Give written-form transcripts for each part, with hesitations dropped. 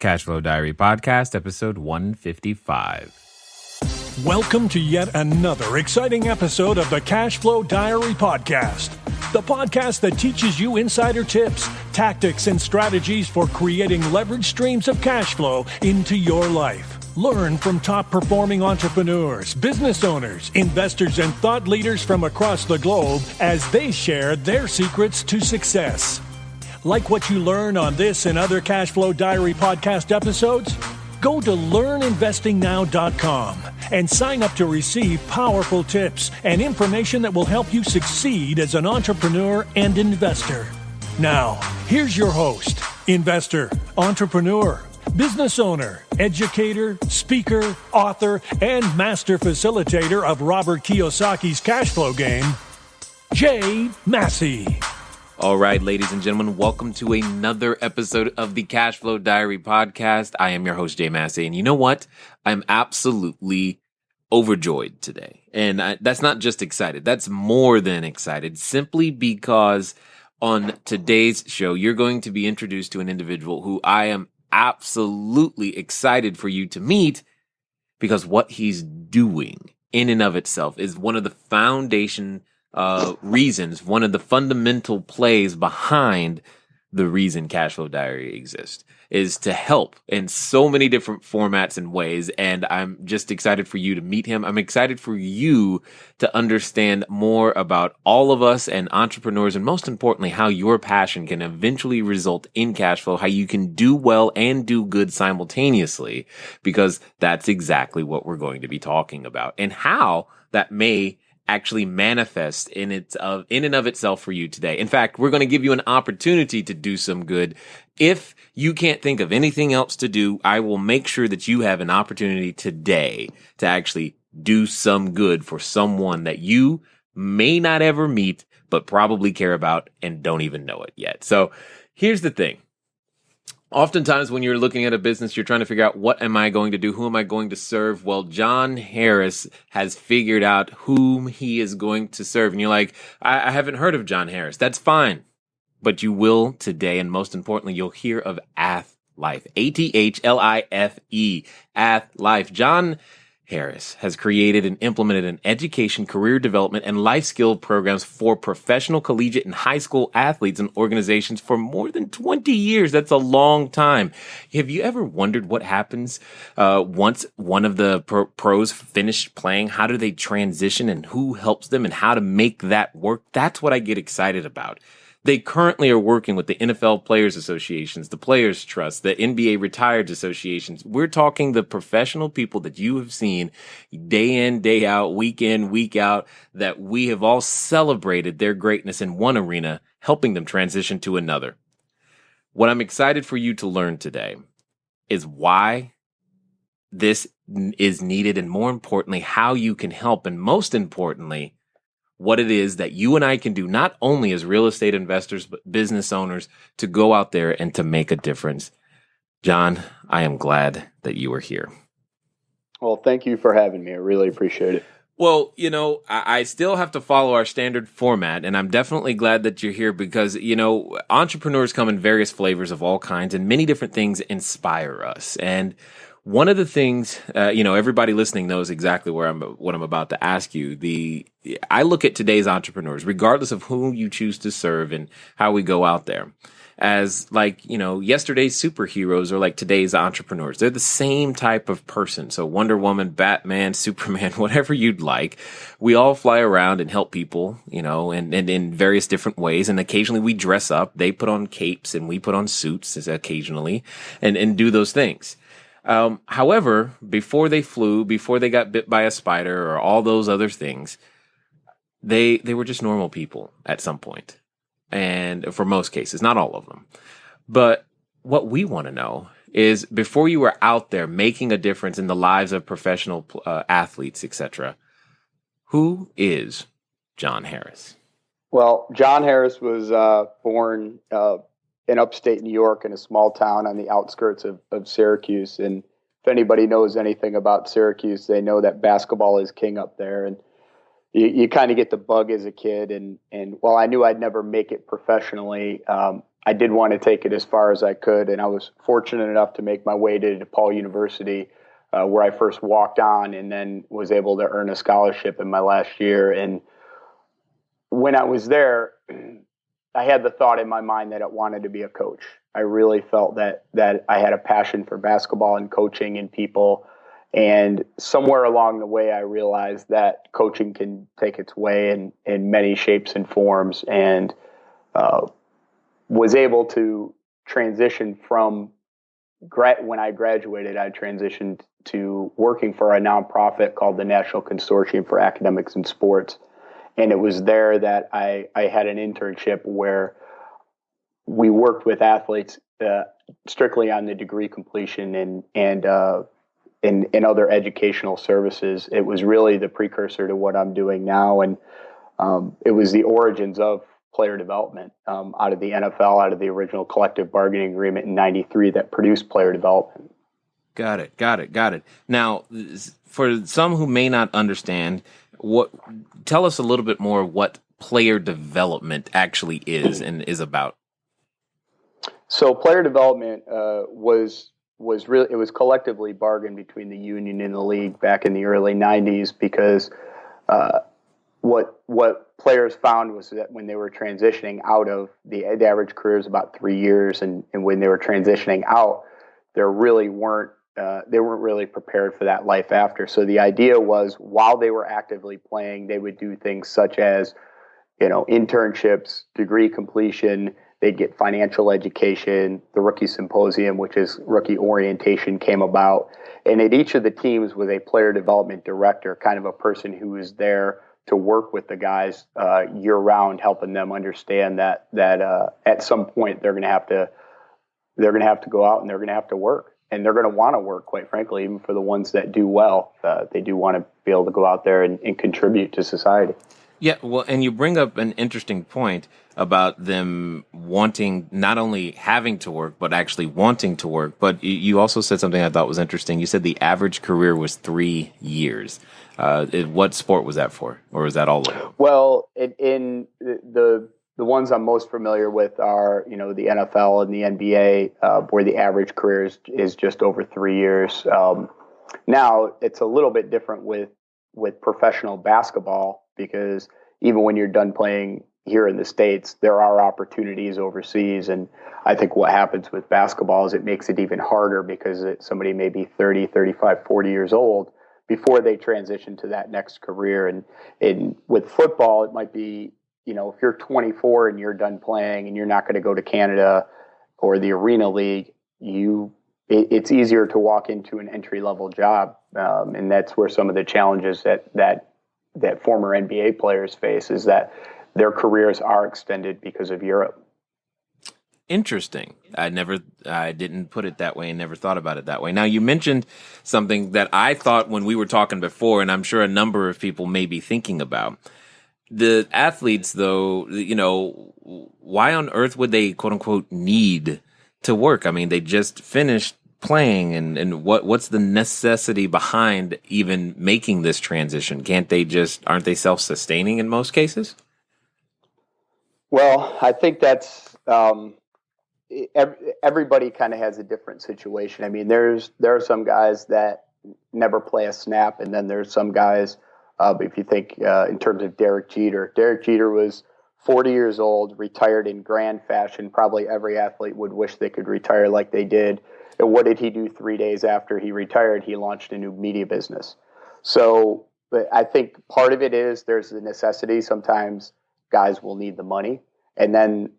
Cashflow Diary Podcast, episode 155. Welcome to yet another exciting episode of the CashFlow Diary Podcast, the podcast that teaches you insider tips, tactics, and strategies for creating leverage streams of cash flow into your life. Learn from top-performing entrepreneurs, business owners, investors, and thought leaders from across the globe as they share their secrets to success. Like what you learn on this and other CashFlow Diary podcast episodes? Go to learninvestingnow.com and sign up to receive powerful tips and information that will help you succeed as an entrepreneur and investor. Now, here's your host, investor, entrepreneur, business owner, educator, speaker, author, and master facilitator of Robert Kiyosaki's cash flow game, Jay Massey. All right, ladies and gentlemen, welcome to another episode of the Cashflow Diary Podcast. I am your host, Jay Massey, and you know what? I'm absolutely overjoyed today. And that's not just excited. That's more than excited, simply because on today's show, you're going to be introduced to an individual who I am absolutely excited for you to meet, because what he's doing in and of itself is one of the foundation reasons, one of the fundamental plays behind the reason Cashflow Diary exists, is to help in so many different formats and ways. And I'm just excited for you to meet him. I'm excited for you to understand more about all of us and entrepreneurs, and most importantly, how your passion can eventually result in cash flow, how you can do well and do good simultaneously, because that's exactly what we're going to be talking about, and how that may actually manifest in and of itself for you today. In fact, we're going to give you an opportunity to do some good. If you can't think of anything else to do, I will make sure that you have an opportunity today to actually do some good for someone that you may not ever meet, but probably care about and don't even know it yet. So here's the thing. Oftentimes when you're looking at a business, you're trying to figure out, what am I going to do? Who am I going to serve? Well, Jon Harris has figured out whom he is going to serve. And you're like, I haven't heard of Jon Harris. That's fine. But you will today. And most importantly, you'll hear of Athlife. ATHLIFE. Athlife. Jon Harris has created and implemented an education, career development, and life skill programs for professional, collegiate, and high school athletes and organizations for more than 20 years. That's a long time. Have you ever wondered what happens once one of the pros finish playing? How do they transition, and who helps them, and how to make that work? That's what I get excited about. They currently are working with the NFL Players Associations, the Players Trust, the NBA Retired Associations. We're talking the professional people that you have seen day in, day out, week in, week out, that we have all celebrated their greatness in one arena, helping them transition to another. What I'm excited for you to learn today is why this is needed, and more importantly, how you can help, and most importantly, what it is that you and I can do, not only as real estate investors, but business owners, to go out there and to make a difference. Jon, I am glad that you are here. Well, thank you for having me. I really appreciate it. Well, you know, I still have to follow our standard format, and I'm definitely glad that you're here because, you know, entrepreneurs come in various flavors of all kinds, and many different things inspire us. And one of the things, everybody listening knows exactly what I'm about to ask you. I look at today's entrepreneurs, regardless of who you choose to serve and how we go out there, as yesterday's superheroes are like today's entrepreneurs. They're the same type of person. So Wonder Woman, Batman, Superman, whatever you'd like. We all fly around and help people, and in various different ways. And occasionally we dress up. They put on capes and we put on suits occasionally and do those things. However, before they flew, before they got bit by a spider or all those other things, they were just normal people at some point. And for most cases, not all of them. But what we want to know is, before you were out there making a difference in the lives of professional athletes, etc., who is Jon Harris? Well, Jon Harris was born in upstate New York, in a small town on the outskirts of Syracuse. And if anybody knows anything about Syracuse, they know that basketball is king up there. And you kind of get the bug as a kid. And while I knew I'd never make it professionally, I did want to take it as far as I could, and I was fortunate enough to make my way to DePaul University, where I first walked on, and then was able to earn a scholarship in my last year. And when I was there, I had the thought in my mind that I wanted to be a coach. I really felt that I had a passion for basketball and coaching and people. And somewhere along the way, I realized that coaching can take its way in many shapes and forms, and was able to transition from when I graduated, I transitioned to working for a nonprofit called the National Consortium for Academics and Sports. And it was there that I had an internship where we worked with athletes strictly on the degree completion and other educational services. It was really the precursor to what I'm doing now. And it was the origins of player development out of the NFL, out of the original collective bargaining agreement in '93 that produced player development. Got it. Now, for some who may not understand, tell us a little bit more what player development actually is and is about. So player development was really, it was collectively bargained between the union and the league back in the early '90s, because what players found was that when they were transitioning out of the average career is about 3 years, and when they were transitioning out, they weren't really prepared for that life after. So the idea was, while they were actively playing, they would do things such as, internships, degree completion. They'd get financial education. The rookie symposium, which is rookie orientation, came about. And at each of the teams was a player development director, kind of a person who was there to work with the guys year round, helping them understand that at some point they're going to have to go out and they're going to have to work, and they're going to want to work. Quite frankly, even for the ones that do well, they do want to be able to go out there and contribute to society. Yeah, well, and you bring up an interesting point about them wanting, not only having to work, but actually wanting to work. But you also said something I thought was interesting. You said the average career was 3 years. What sport was that for, or was that all of it? Well, in the ones I'm most familiar with are, the NFL and the NBA, where the average career is just over 3 years. Now, it's a little bit different with professional basketball, because even when you're done playing here in the States, there are opportunities overseas. And I think what happens with basketball is it makes it even harder, because somebody may be 30, 35, 40 years old before they transition to that next career. And with football, it might be, if you're 24 and you're done playing and you're not going to go to Canada or the Arena League, it's easier to walk into an entry-level job. And that's where some of the challenges that former NBA players face, is that their careers are extended because of Europe. Interesting. I didn't put it that way and never thought about it that way. Now, you mentioned something that I thought when we were talking before, and I'm sure a number of people may be thinking about. The athletes, though, why on earth would they, quote unquote, need to work? I mean, they just finished playing, and what's the necessity behind even making this transition? Aren't they self-sustaining in most cases? Well, I think that's everybody kind of has a different situation. I mean, there are some guys that never play a snap, and then there's some guys. If you think in terms of Derek Jeter was 40 years old, retired in grand fashion. Probably every athlete would wish they could retire like they did. And what did he do 3 days after he retired? He launched a new media business. So, but I think part of it is there's the necessity. Sometimes guys will need the money. And then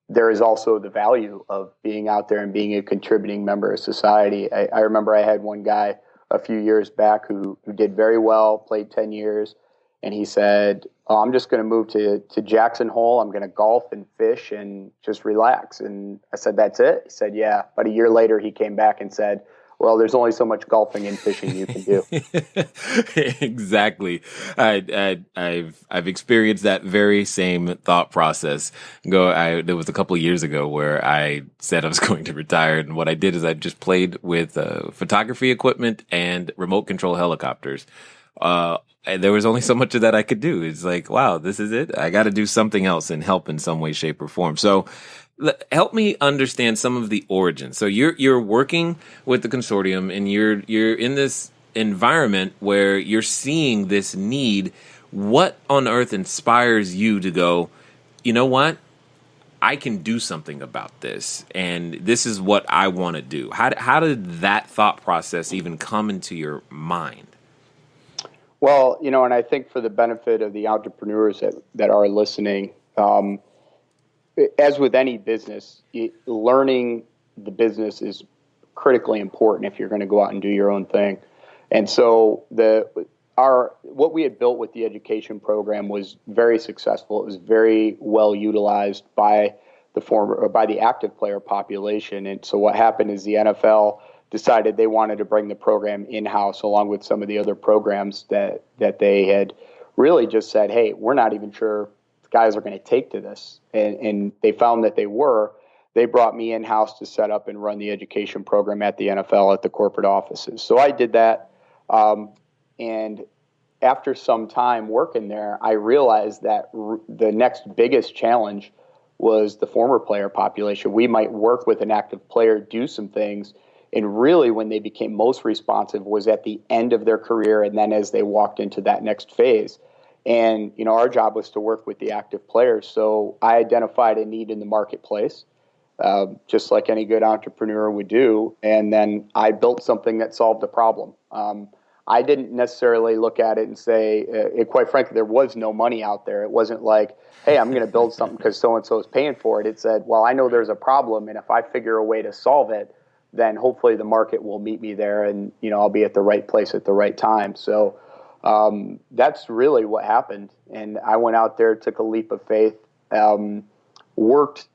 there is also the value of being out there and being a contributing member of society. I remember I had one guy a few years back who did very well, played 10 years, and he said, I'm just going to move to Jackson Hole. I'm going to golf and fish and just relax. And I said, that's it? He said, yeah. But a year later, he came back and said, well, there's only so much golfing and fishing you can do. Exactly. I've experienced that very same thought process. There was a couple of years ago where I said I was going to retire, and what I did is I just played with photography equipment and remote control helicopters. And there was only so much of that I could do. It's like, wow, this is it. I got to do something else and help in some way, shape, or form. So Help me understand some of the origins. So you're working with the consortium, and you're in this environment where you're seeing this need. What on earth inspires you to go, you know what? I can do something about this, and this is what I want to do. How did that thought process even come into your mind? Well, and I think for the benefit of the entrepreneurs that are listening, as with any business, learning the business is critically important if you're going to go out and do your own thing. And so what we had built with the education program was very successful. It was very well utilized by the active player population. And so what happened is the NFL decided they wanted to bring the program in-house along with some of the other programs that they had really just said, hey, we're not even sure the guys are going to take to this. And they found that they were. They brought me in-house to set up and run the education program at the NFL at the corporate offices. So I did that. And after some time working there, I realized that the next biggest challenge was the former player population. We might work with an active player, do some things, and really when they became most responsive was at the end of their career and then as they walked into that next phase. And, our job was to work with the active players. So I identified a need in the marketplace, just like any good entrepreneur would do. And then I built something that solved the problem. I didn't necessarily look at it and say, quite frankly, there was no money out there. It wasn't like, hey, I'm going to build something because so-and-so is paying for it. It said, well, I know there's a problem, and if I figure a way to solve it, then hopefully the market will meet me there, and I'll be at the right place at the right time. So that's really what happened. And I went out there, took a leap of faith, worked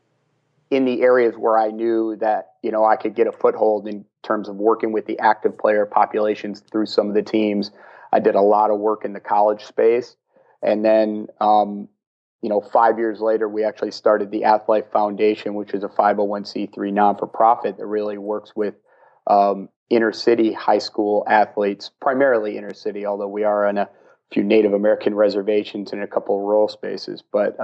in the areas where I knew that, I could get a foothold in terms of working with the active player populations through some of the teams. I did a lot of work in the college space. And then, 5 years later, we actually started the Athlife Foundation, which is a 501c3 non-for-profit that really works with inner city high school athletes, primarily inner city, although we are on a few Native American reservations and a couple of rural spaces. But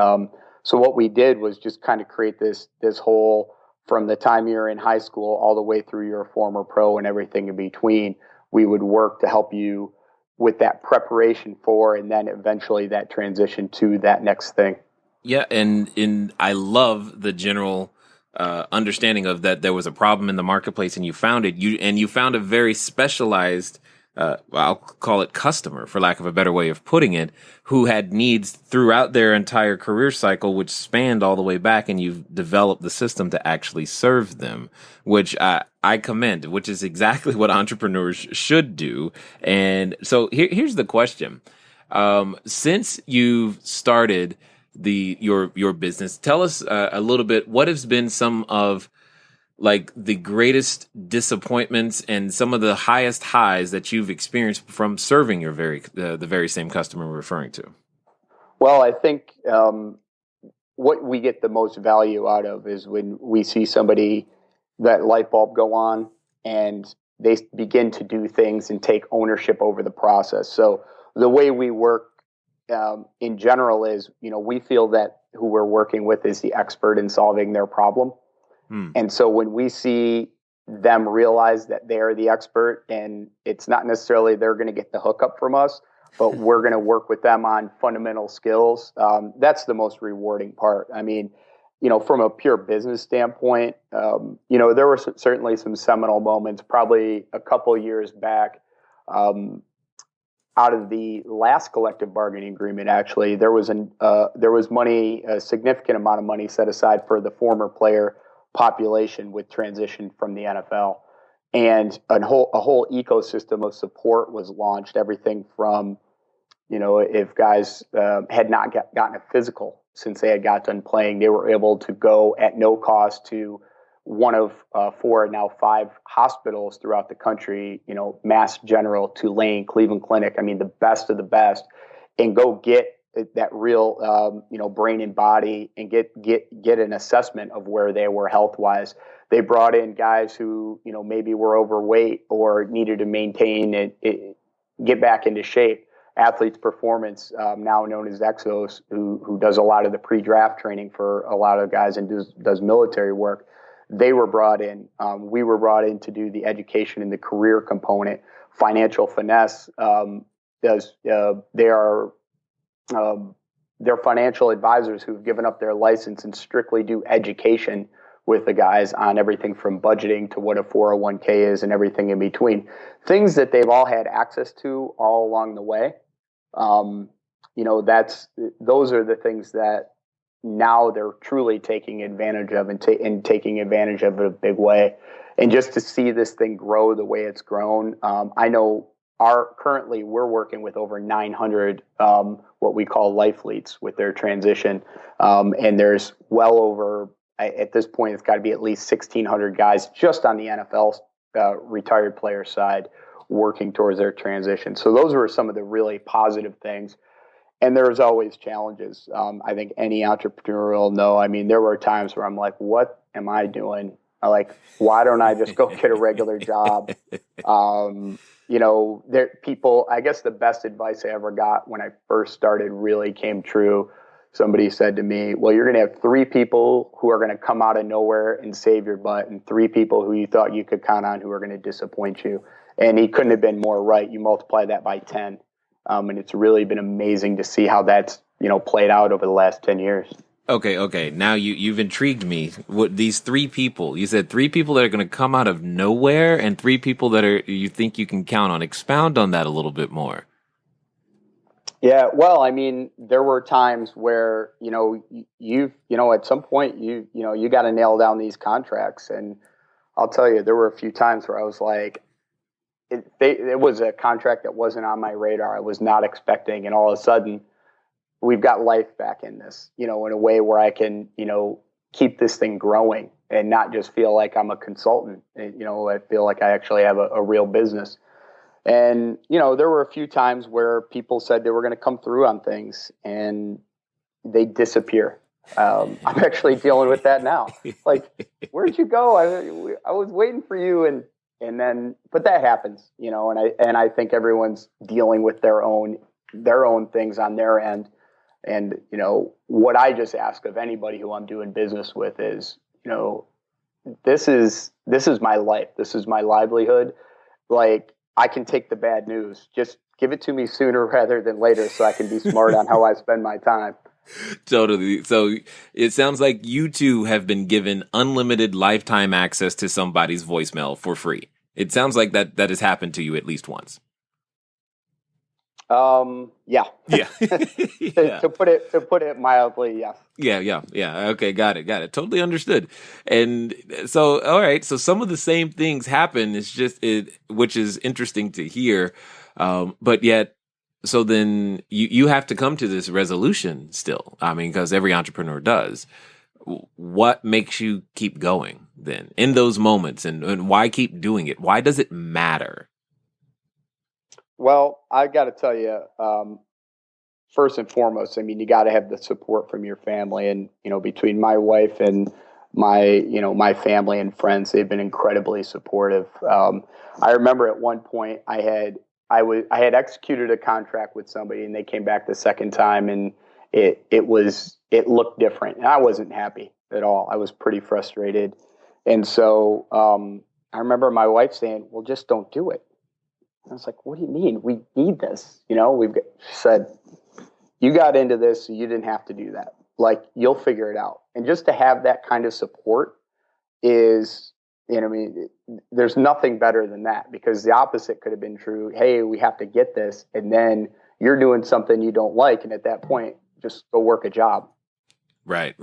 so what we did was just kind of create this whole, from the time you're in high school all the way through your former pro and everything in between, we would work to help you with that preparation for, and then eventually that transition to that next thing. Yeah, and I love the general understanding of that there was a problem in the marketplace and you found it. You found a very specialized, I'll call it customer, for lack of a better way of putting it, who had needs throughout their entire career cycle, which spanned all the way back, and you've developed the system to actually serve them, which I commend, which is exactly what entrepreneurs should do. And so here's the question. Since you've started your business, tell us a little bit, what has been some of like the greatest disappointments and some of the highest highs that you've experienced from serving your the very same customer we're referring to? Well, I think what we get the most value out of is when we see somebody, that light bulb go on, and they begin to do things and take ownership over the process. So the way we work in general is, we feel that who we're working with is the expert in solving their problem. And so when we see them realize that they're the expert, and it's not necessarily they're going to get the hookup from us, but we're going to work with them on fundamental skills, that's the most rewarding part. I mean, from a pure business standpoint, there were certainly some seminal moments, probably a couple of years back. Out of the last collective bargaining agreement, actually, there was money, a significant amount of money set aside for the former player population with transition from the NFL, and a whole ecosystem of support was launched. Everything from, if guys had not gotten a physical since they had got done playing, they were able to go at no cost to one of 4, now 5 hospitals throughout the country, Mass General, Tulane, Cleveland Clinic, I mean, the best of the best, and go get that real, brain and body, and get an assessment of where they were health-wise. They brought in guys who, maybe were overweight or needed to maintain it, get back into shape. Athletes Performance, now known as Exos, who does a lot of the pre-draft training for a lot of guys and does military work. They were brought in. We were brought in to do the education and the career component. Financial Finesse they're financial advisors who've given up their license and strictly do education with the guys on everything from budgeting to what a 401k is and everything in between. Things that they've all had access to all along the way. Those are the things that now they're truly taking advantage of and taking advantage of in a big way. And just to see this thing grow the way it's grown, I know currently we're working with over 900 what we call life leads with their transition, and there's well over at this point it's got to be at least 1,600 guys just on the NFL retired player side working towards their transition. So those were some of the really positive things. And there's always challenges. I think any entrepreneur will know. I mean, there were times where I'm like, what am I doing? Why don't I just go get a regular job? I guess the best advice I ever got when I first started really came true. Somebody said to me, well, you're going to have 3 people who are going to come out of nowhere and save your butt, and 3 people who you thought you could count on who are going to disappoint you. And he couldn't have been more right. You multiply that by 10. And it's really been amazing to see how that's, played out over the last 10 years. Okay. Now you've intrigued me. What these 3 people? You said 3 people that are going to come out of nowhere, and 3 people that you think you can count on. Expound on that a little bit more. Yeah, well, I mean, there were times where at some point you got to nail down these contracts, and I'll tell you, there were a few times where I was like, it was a contract that wasn't on my radar. I was not expecting, and all of a sudden, we've got life back in this, in a way where I can, keep this thing growing and not just feel like I'm a consultant. I feel like I actually have a real business. And, there were a few times where people said they were going to come through on things and they disappear. I'm actually dealing with that now. Like, where'd you go? I was waiting for you. And then, but that happens, and I think everyone's dealing with their own things on their end. And, what I just ask of anybody who I'm doing business with is, this is my life. This is my livelihood. Like, I can take the bad news. Just give it to me sooner rather than later so I can be smart on how I spend my time. Totally. So it sounds like you two have been given unlimited lifetime access to somebody's voicemail for free. It sounds like that has happened to you at least once. Yeah. Yeah. To put it mildly, yes. Yeah. Okay, got it. Totally understood. And so, all right. So some of the same things happen. It's just which is interesting to hear. But yet, so then you have to come to this resolution still. I mean, because every entrepreneur does. What makes you keep going then in those moments, and why keep doing it? Why does it matter? Well, I got to tell you, first and foremost, I mean, you got to have the support from your family, and between my wife and my family and friends, they've been incredibly supportive. I remember at one point I had executed a contract with somebody, and they came back the second time, and it looked different, and I wasn't happy at all. I was pretty frustrated, and so I remember my wife saying, "Well, just don't do it." I was like, "What do you mean? We need this." She said, "You got into this, so you didn't have to do that. Like, you'll figure it out." And just to have that kind of support is, there's nothing better than that, because the opposite could have been true. Hey, we have to get this. And then you're doing something you don't like. And at that point, just go work a job. Right.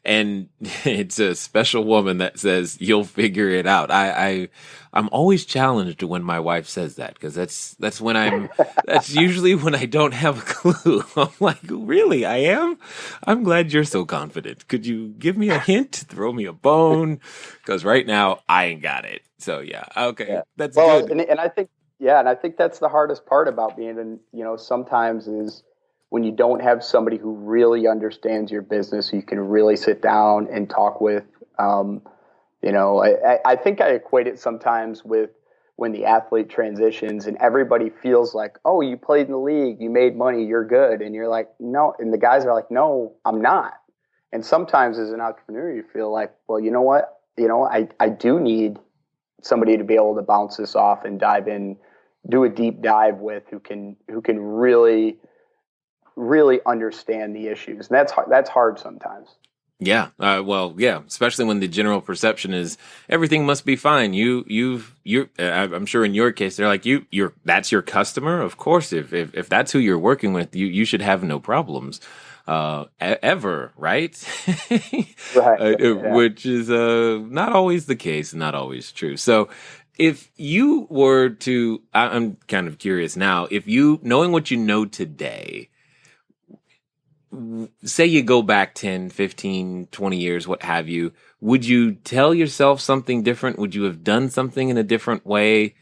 And it's a special woman that says you'll figure it out. I'm always challenged when my wife says that, because that's when that's usually when I don't have a clue. I'm like, really? I am? I'm glad you're so confident. Could you give me a hint? Throw me a bone? Because right now I ain't got it. So yeah, okay, yeah. That's good. And I think that's the hardest part about being in, sometimes is when you don't have somebody who really understands your business, who you can really sit down and talk with. I think I equate it sometimes with when the athlete transitions and everybody feels like, oh, you played in the league, you made money, you're good. And you're like, no. And the guys are like, no, I'm not. And sometimes as an entrepreneur, you feel like, well, you know what? I do need somebody to be able to bounce this off and dive in, do a deep dive with who can really, really understand the issues. And that's hard sometimes. Yeah. Especially when the general perception is everything must be fine. I'm sure in your case, they're like, that's your customer. Of course, if that's who you're working with, you should have no problems, ever. Right. Right. Yeah. Which is, not always the case, not always true. So if you were to, I'm kind of curious now, if you, knowing what you know today, say you go back 10, 15, 20 years, what have you, would you tell yourself something different? Would you have done something in a different way,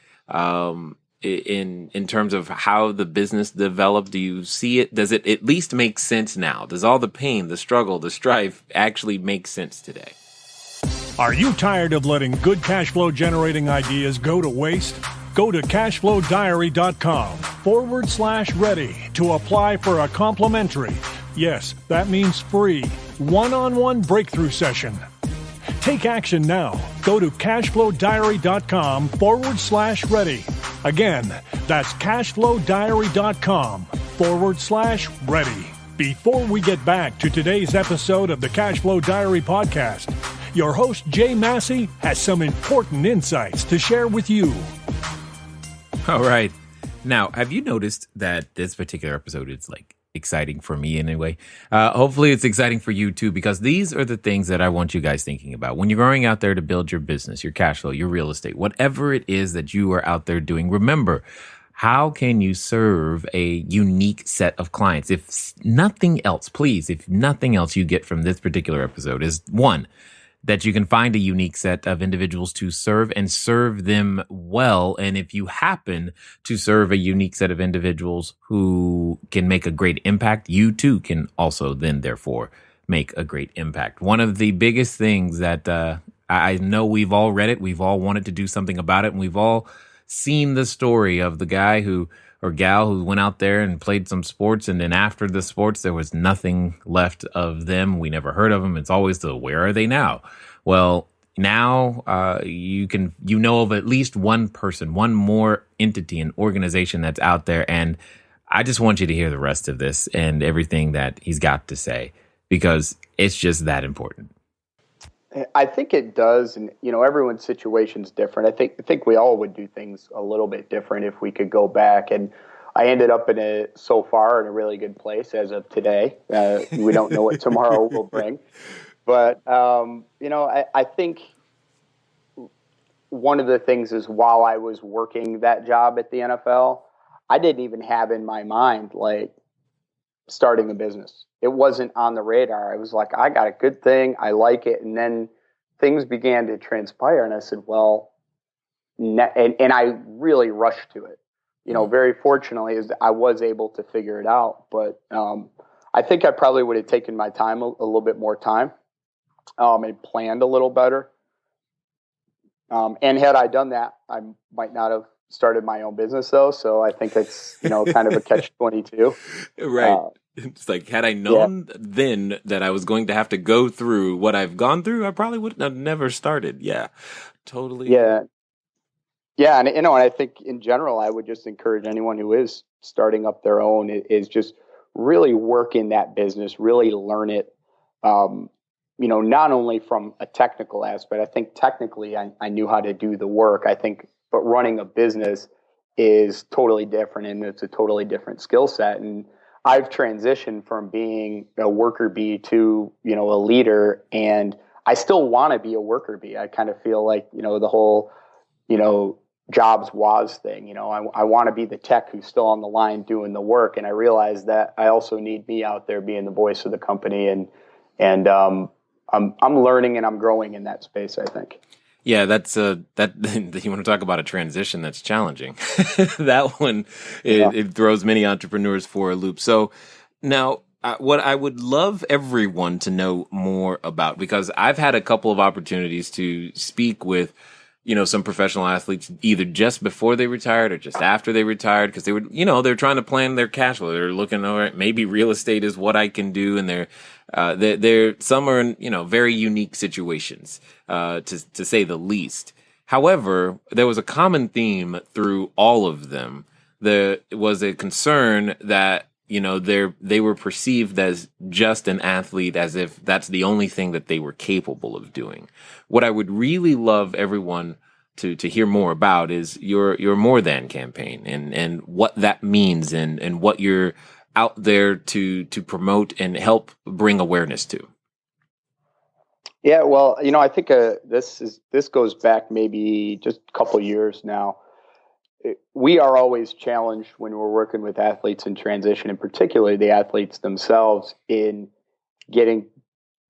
in terms of how the business developed? Do you see it? Does it at least make sense now? Does all the pain, the struggle, the strife actually make sense today? Are you tired of letting good cash flow generating ideas go to waste? Go to CashFlowDiary.com/ready to apply for a complimentary, yes, that means free, one-on-one breakthrough session. Take action now. Go to CashFlowDiary.com/ready. Again, that's CashFlowDiary.com/ready. Before we get back to today's episode of the CashFlow Diary podcast, your host Jay Massey has some important insights to share with you. All right. Now, have you noticed that this particular episode is like exciting for me anyway? Hopefully it's exciting for you too, because these are the things that I want you guys thinking about when you're going out there to build your business, your cash flow, your real estate, whatever it is that you are out there doing. Remember, how can you serve a unique set of clients? If nothing else, please, if nothing else you get from this particular episode is one, that you can find a unique set of individuals to serve and serve them well. And if you happen to serve a unique set of individuals who can make a great impact, you too can also then therefore make a great impact. One of the biggest things that I know we've all read it, we've all wanted to do something about it, and we've all seen the story of the guy or gal who went out there and played some sports, and then after the sports, there was nothing left of them. We never heard of them. It's always where are they now? Well, now you know of at least one person, one more entity, an organization that's out there, and I just want you to hear the rest of this and everything that he's got to say, because it's just that important. I think it does, and everyone's situation's different. I think we all would do things a little bit different if we could go back. And I ended up so far in a really good place as of today. We don't know what tomorrow will bring, but I think one of the things is while I was working that job at the NFL, I didn't even have in my mind like starting a business. It wasn't on the radar. I was like, I got a good thing. I like it. And then things began to transpire. And I said, well, and I really rushed to it. Very fortunately, I was able to figure it out. But I think I probably would have taken my time, a little bit more time, and planned a little better. And had I done that, I might not have started my own business, though. So I think it's, kind of a catch-22. Right. It's like, had I known then that I was going to have to go through what I've gone through, I probably would have never started. Yeah, totally. Yeah. Yeah. And, and I think in general, I would just encourage anyone who is starting up their own is just really work in that business, really learn it. Not only from a technical aspect, I think technically I knew how to do the work, but running a business is totally different, and it's a totally different skill set. And I've transitioned from being a worker bee to, a leader, and I still want to be a worker bee. I kind of feel like, the whole, Jobs was thing, I want to be the tech who's still on the line doing the work. And I realize that I also need me out there being the voice of the company, and I'm learning and I'm growing in that space, I think. Yeah, that's that you want to talk about a transition that's challenging. That one, it throws many entrepreneurs for a loop. So now what I would love everyone to know more about, because I've had a couple of opportunities to speak with some professional athletes either just before they retired or just after they retired, because they were, they're trying to plan their cash flow. They're looking, all right, maybe real estate is what I can do. And they're some are in, very unique situations, to say the least. However, there was a common theme through all of them. There was a concern that, they were perceived as just an athlete, as if that's the only thing that they were capable of doing. What I would really love everyone to hear more about is your More Than campaign and what that means and what you're out there to promote and help bring awareness to. Yeah, well, I think this goes back maybe just a couple years now. We are always challenged when we're working with athletes in transition, and particularly the athletes themselves, in getting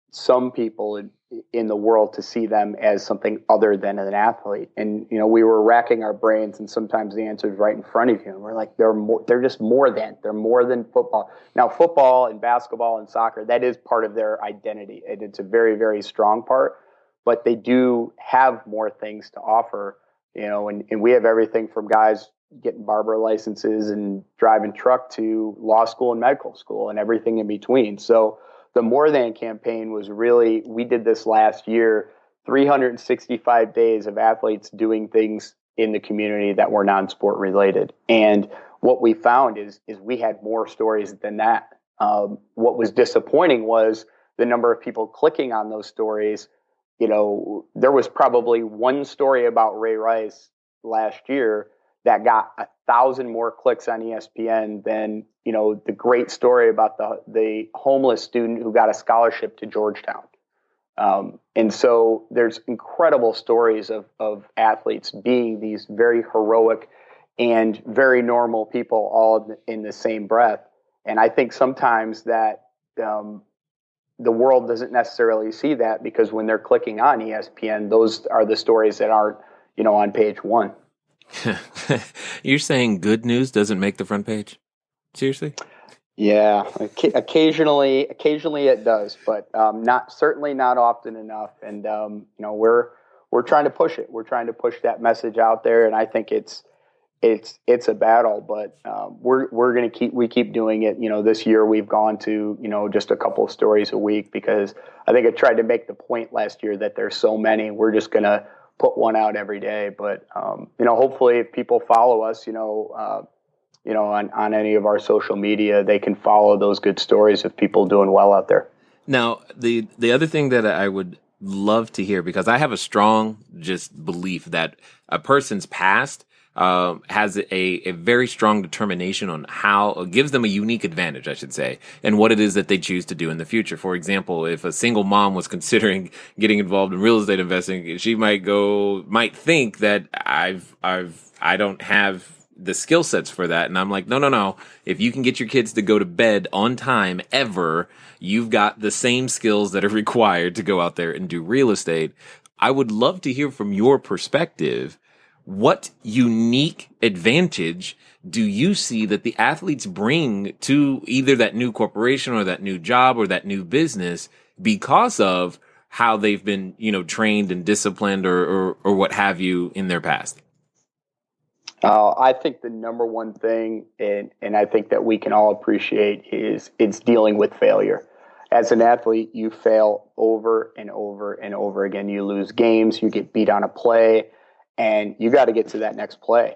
some people in the world to see them as something other than an athlete. And, we were racking our brains, and sometimes the answer is right in front of you. And we're like, they're just more than. They're more than football. Now, football and basketball and soccer, that is part of their identity. And it's a very, very strong part. But they do have more things to offer. And we have everything from guys getting barber licenses and driving truck to law school and medical school and everything in between. So the More Than campaign was really, we did this last year, 365 days of athletes doing things in the community that were non-sport related. And what we found is we had more stories than that. What was disappointing was the number of people clicking on those stories. There was probably one story about Ray Rice last year that got 1,000 more clicks on ESPN than, the great story about the homeless student who got a scholarship to Georgetown. And so there's incredible stories of athletes being these very heroic and very normal people all in the same breath. And I think sometimes that, the world doesn't necessarily see that, because when they're clicking on ESPN, those are the stories that aren't, on page one. You're saying good news doesn't make the front page? Seriously? Yeah, occasionally it does, but certainly not often enough. And we're trying to push it. We're trying to push that message out there, and I think it's a battle, but we're going to keep doing it. This year we've gone to, just a couple of stories a week, because I think I tried to make the point last year that there's so many. We're just going to put one out every day. But, hopefully if people follow us, on any of our social media, they can follow those good stories of people doing well out there. Now, the other thing that I would love to hear, because I have a strong just belief that a person's past has a very strong determination on how gives them a unique advantage, I should say, and what it is that they choose to do in the future. For example, if a single mom was considering getting involved in real estate investing, she might think that I don't have the skill sets for that. And I'm like, no. If you can get your kids to go to bed on time you've got the same skills that are required to go out there and do real estate. I would love to hear from your perspective. What unique advantage do you see that the athletes bring to either that new corporation or that new job or that new business because of how they've been, trained and disciplined or what have you in their past? I think the number one thing, and I think that we can all appreciate, is it's dealing with failure. As an athlete, you fail over and over and over again. You lose games, you get beat on a play, and you got to get to that next play.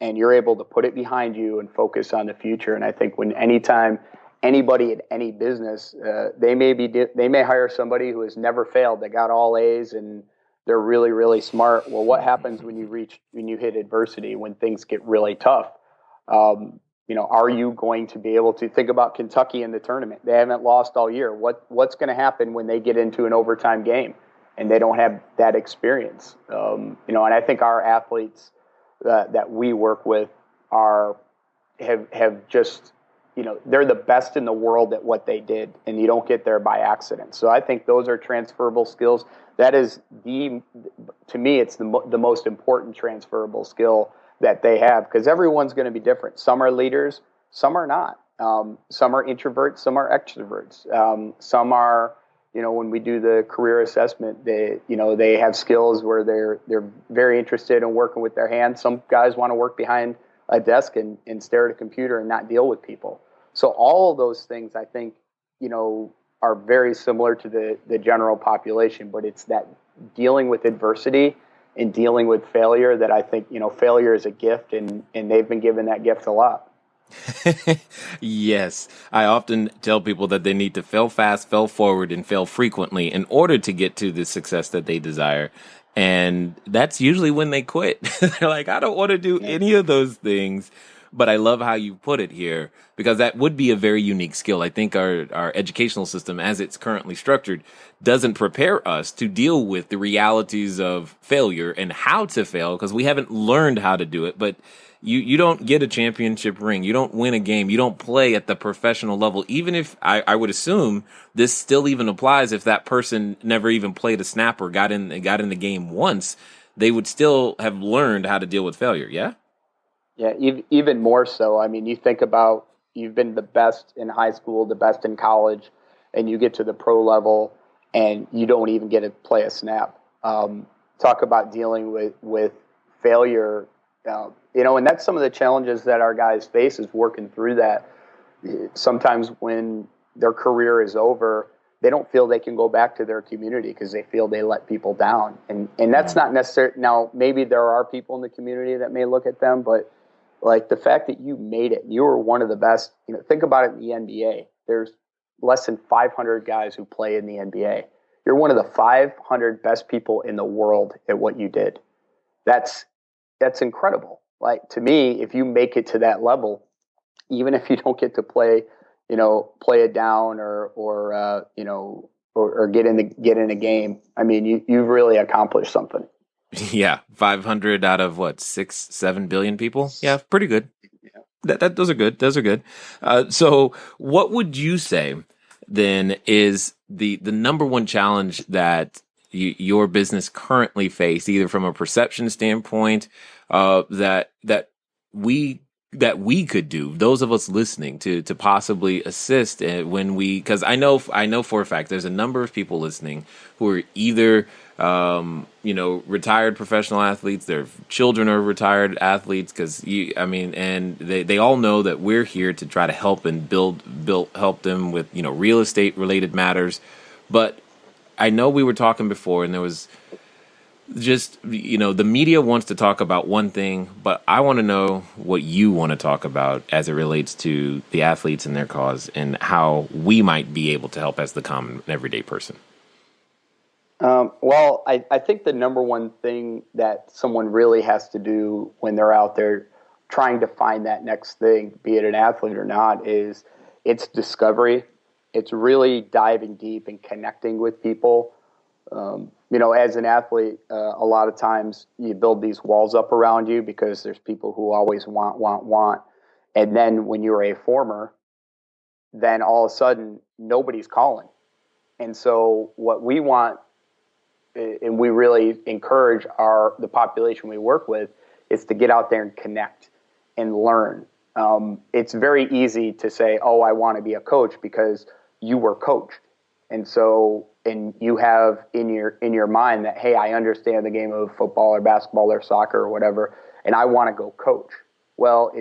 And you're able to put it behind you and focus on the future. And I think anytime anybody at any business, they may hire somebody who has never failed. They got all A's and they're really, really smart. Well, what happens when you hit adversity, when things get really tough? Are you going to be able to think about Kentucky in the tournament? They haven't lost all year. What's going to happen when they get into an overtime game and they don't have that experience? And I think our athletes that we work with have just, they're the best in the world at what they did, and you don't get there by accident. So I think those are transferable skills. That is to me, it's the most important transferable skill that they have, because everyone's going to be different. Some are leaders, some are not. Some are introverts, some are extroverts. Some are, when we do the career assessment, they have skills where they're very interested in working with their hands. Some guys want to work behind a desk and stare at a computer and not deal with people. So all of those things, I think, are very similar to the general population, but it's that dealing with adversity and dealing with failure that I think, failure is a gift, and they've been given that gift a lot. Yes. I often tell people that they need to fail fast, fail forward, and fail frequently in order to get to the success that they desire. And that's usually when they quit. They're like, I don't want to do any of those things. But I love how you put it here, because that would be a very unique skill. I think our educational system, as it's currently structured, doesn't prepare us to deal with the realities of failure and how to fail, because we haven't learned how to do it. But you don't get a championship ring. You don't win a game. You don't play at the professional level. Even if I would assume this still even applies if that person never even played a snap or got in the game once, they would still have learned how to deal with failure. Yeah. Yeah, even more so. I mean, you think about, you've been the best in high school, the best in college, and you get to the pro level and you don't even get to play a snap. Talk about dealing with failure, and that's some of the challenges that our guys face, is working through that. Sometimes when their career is over, they don't feel they can go back to their community because they feel they let people down. And that's not necessary. Now, maybe there are people in the community that may look at them, but like the fact that you made it, you were one of the best. Think about it in the NBA. There's less than 500 guys who play in the NBA. You're one of the 500 best people in the world at what you did. That's incredible. Like, to me, if you make it to that level, even if you don't get to play it down or get in a game, I mean, you've really accomplished something. Yeah, 500 out of what, 6-7 billion people? Yeah, pretty good. Yeah. Those are good. Those are good. So what would you say then is the number one challenge that your business currently face, either from a perception standpoint, that we could do, those of us listening, to possibly assist because I know for a fact there's a number of people listening who are either retired professional athletes, their children are retired athletes, and they all know that we're here to try to help and help them with real estate related matters. But I know we were talking before, and there was just, the media wants to talk about one thing, but I want to know what you want to talk about as it relates to the athletes and their cause, and how we might be able to help as the common everyday person. Well, I think the number one thing that someone really has to do when they're out there trying to find that next thing, be it an athlete or not, is it's discovery. It's really diving deep and connecting with people. As an athlete, a lot of times you build these walls up around you because there's people who always want. And then when you're a former, then all of a sudden nobody's calling. And so what we want, and we really encourage the population we work with, is to get out there and connect and learn. It's very easy to say, oh, I want to be a coach, because you were coached. And so, and you have in your mind that, hey, I understand the game of football or basketball or soccer or whatever, and I want to go coach. Well,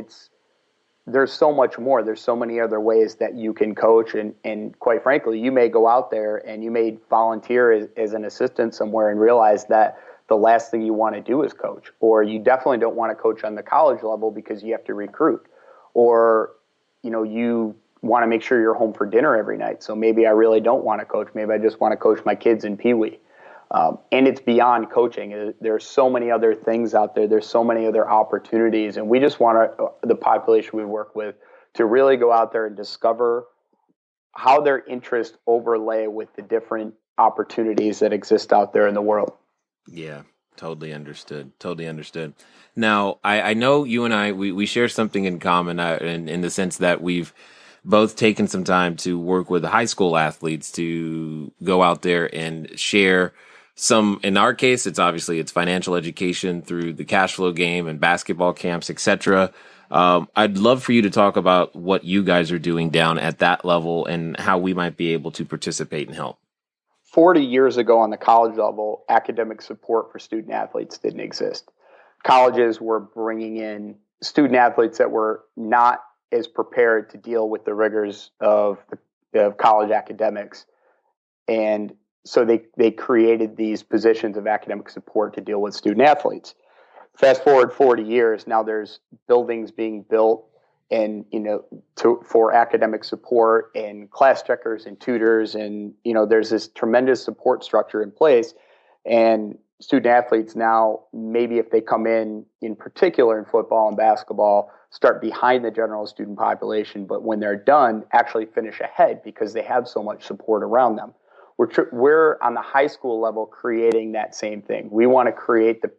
there's so much more. There's so many other ways that you can coach. And quite frankly, you may go out there and you may volunteer as an assistant somewhere and realize that the last thing you want to do is coach. Or you definitely don't want to coach on the college level because you have to recruit. Or, you want to make sure you're home for dinner every night. So maybe I really don't want to coach. Maybe I just want to coach my kids in Pee Wee. And it's beyond coaching. There's so many other things out there. There's so many other opportunities. And we just want the population we work with to really go out there and discover how their interests overlay with the different opportunities that exist out there in the world. Yeah, totally understood. Now, I know you and I, we share something in common in the sense that we've both taken some time to work with high school athletes to go out there and share some, in our case, it's financial education through the cash flow game and basketball camps, etc. I'd love for you to talk about what you guys are doing down at that level and how we might be able to participate and help. 40 years ago on the college level, academic support for student athletes didn't exist. Colleges were bringing in student athletes that were not as prepared to deal with the rigors of college academics. And so they created these positions of academic support to deal with student athletes. Fast forward 40 years, now there's buildings being built and, for academic support and class checkers and tutors. And, there's this tremendous support structure in place. And student athletes now, maybe if they come in particular in football and basketball, start behind the general student population. But when they're done, actually finish ahead because they have so much support around them. We're on the high school level creating that same thing. We want to create the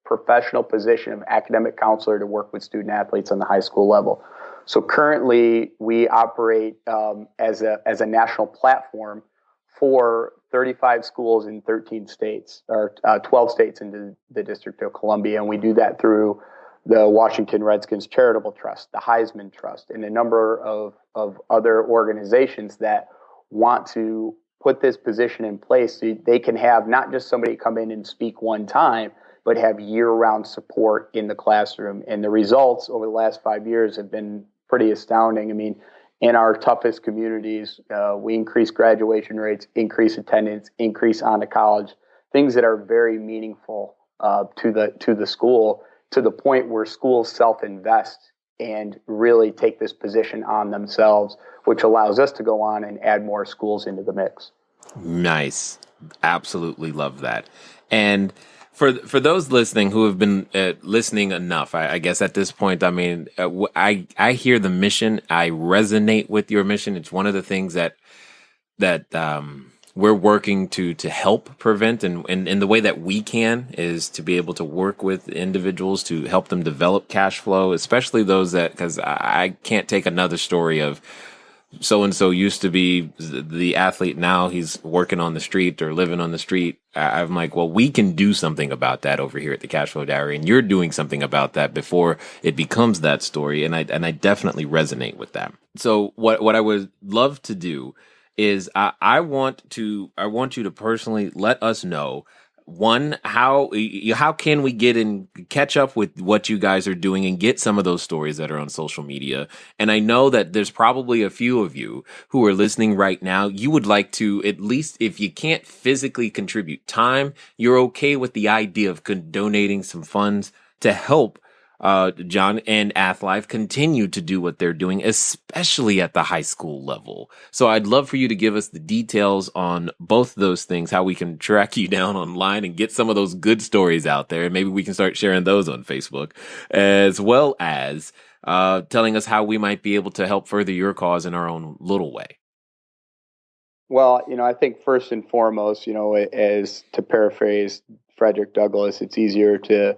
professional position of academic counselor to work with student athletes on the high school level. So currently we operate as a national platform for 35 schools in 13 states, or 12 states in the District of Columbia. And we do that through the Washington Redskins Charitable Trust, the Heisman Trust, and a number of other organizations that want to put this position in place so they can have not just somebody come in and speak one time, but have year-round support in the classroom. And the results over the last 5 years have been pretty astounding. I mean, in our toughest communities, we increase graduation rates, increase attendance, increase on to college, things that are very meaningful to the school, to the point where schools self-invest and really take this position on themselves, which allows us to go on and add more schools into the mix. Nice. Absolutely love that. And for those listening who have been listening enough, I guess at this point, I mean, I hear the mission. I resonate with your mission. It's one of the things that we're working to help prevent, and in the way that we can is to be able to work with individuals to help them develop cash flow, especially those that, because I can't take another story of so-and-so used to be the athlete. Now he's working on the street or living on the street. I'm like, well, we can do something about that over here at the Cashflow Diary. And you're doing something about that before it becomes that story. And I definitely resonate with that. So what I would love to do is I want you to personally let us know, one, how can we get and catch up with what you guys are doing and get some of those stories that are on social media? And I know that there's probably a few of you who are listening right now. You would like to, at least if you can't physically contribute time, you're okay with the idea of donating some funds to help Jon and AthLife continue to do what they're doing, especially at the high school level. So I'd love for you to give us the details on both those things, how we can track you down online and get some of those good stories out there. And maybe we can start sharing those on Facebook, as well as telling us how we might be able to help further your cause in our own little way. Well, I think first and foremost, as to paraphrase Frederick Douglass, it's easier to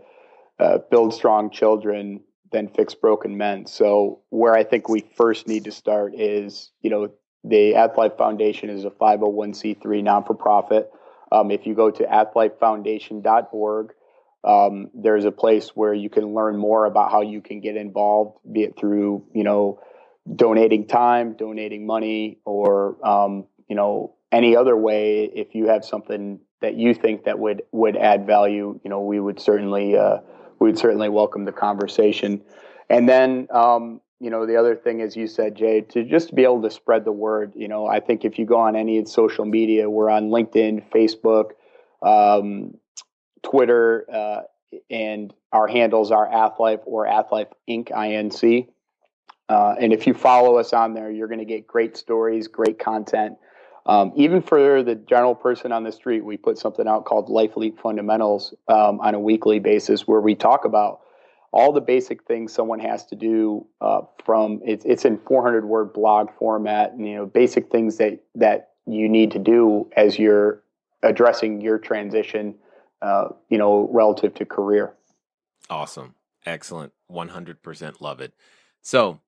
build strong children than fix broken men. So where I think we first need to start is, the AthLife Foundation is a 501c3 non-for-profit. If you go to athlifefoundation.org, there's a place where you can learn more about how you can get involved, be it through, donating time, donating money, or, any other way. If you have something that you think that would add value, we would certainly welcome the conversation. And then, the other thing, as you said, Jay, to just be able to spread the word. I think if you go on any social media, we're on LinkedIn, Facebook, Twitter, and our handles are AthLife or AthLife Inc. INC. And if you follow us on there, you're going to get great stories, great content. Even for the general person on the street, we put something out called Life Leap Fundamentals on a weekly basis, where we talk about all the basic things someone has to do. It's in 400-word blog format, and basic things that you need to do as you're addressing your transition, relative to career. Awesome, excellent, 100% love it. So,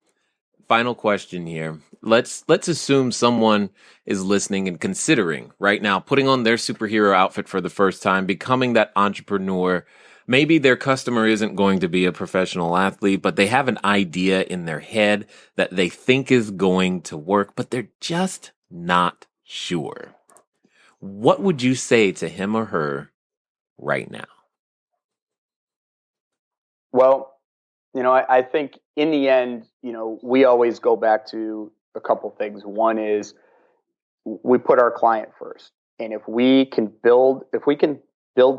final question here. Let's assume someone is listening and considering right now putting on their superhero outfit for the first time, becoming that entrepreneur. Maybe their customer isn't going to be a professional athlete, but they have an idea in their head that they think is going to work, but they're just not sure. what would you say to him or her right now? Well, I think in the end, we always go back to a couple things. One is we put our client first. And if we can build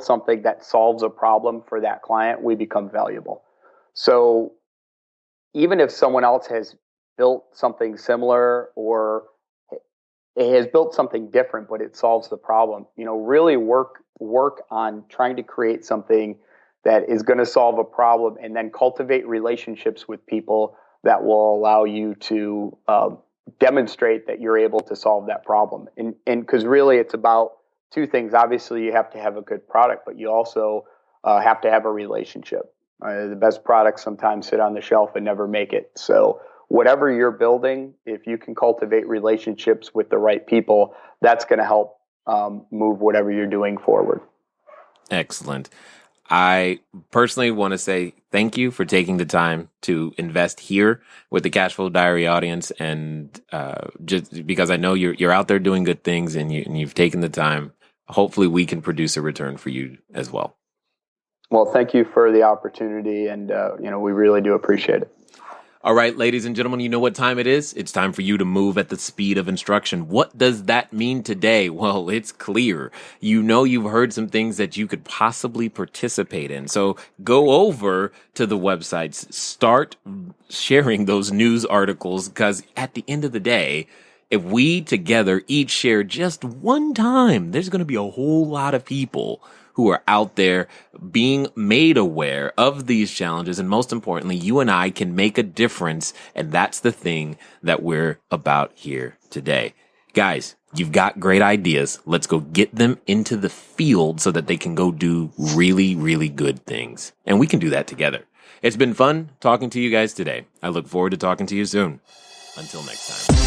something that solves a problem for that client, we become valuable. So even if someone else has built something similar or it has built something different, but it solves the problem, really work on trying to create something that is going to solve a problem, and then cultivate relationships with people that will allow you to demonstrate that you're able to solve that problem. And because really it's about two things. Obviously, you have to have a good product, but you also have to have a relationship. The best products sometimes sit on the shelf and never make it. So whatever you're building, if you can cultivate relationships with the right people, that's going to help move whatever you're doing forward. Excellent. I personally want to say thank you for taking the time to invest here with the Cashflow Diary audience, and just because I know you're out there doing good things and you've taken the time. Hopefully, we can produce a return for you as well. Well, thank you for the opportunity, and we really do appreciate it. All right, ladies and gentlemen, you know what time it is? It's time for you to move at the speed of instruction. What does that mean today? Well, it's clear. You've heard some things that you could possibly participate in. So go over to the websites, start sharing those news articles, because at the end of the day, if we together each share just one time, there's going to be a whole lot of people who are out there being made aware of these challenges. And most importantly, you and I can make a difference. And that's the thing that we're about here today. Guys, you've got great ideas. Let's go get them into the field so that they can go do really, really good things. And we can do that together. It's been fun talking to you guys today. I look forward to talking to you soon. Until next time.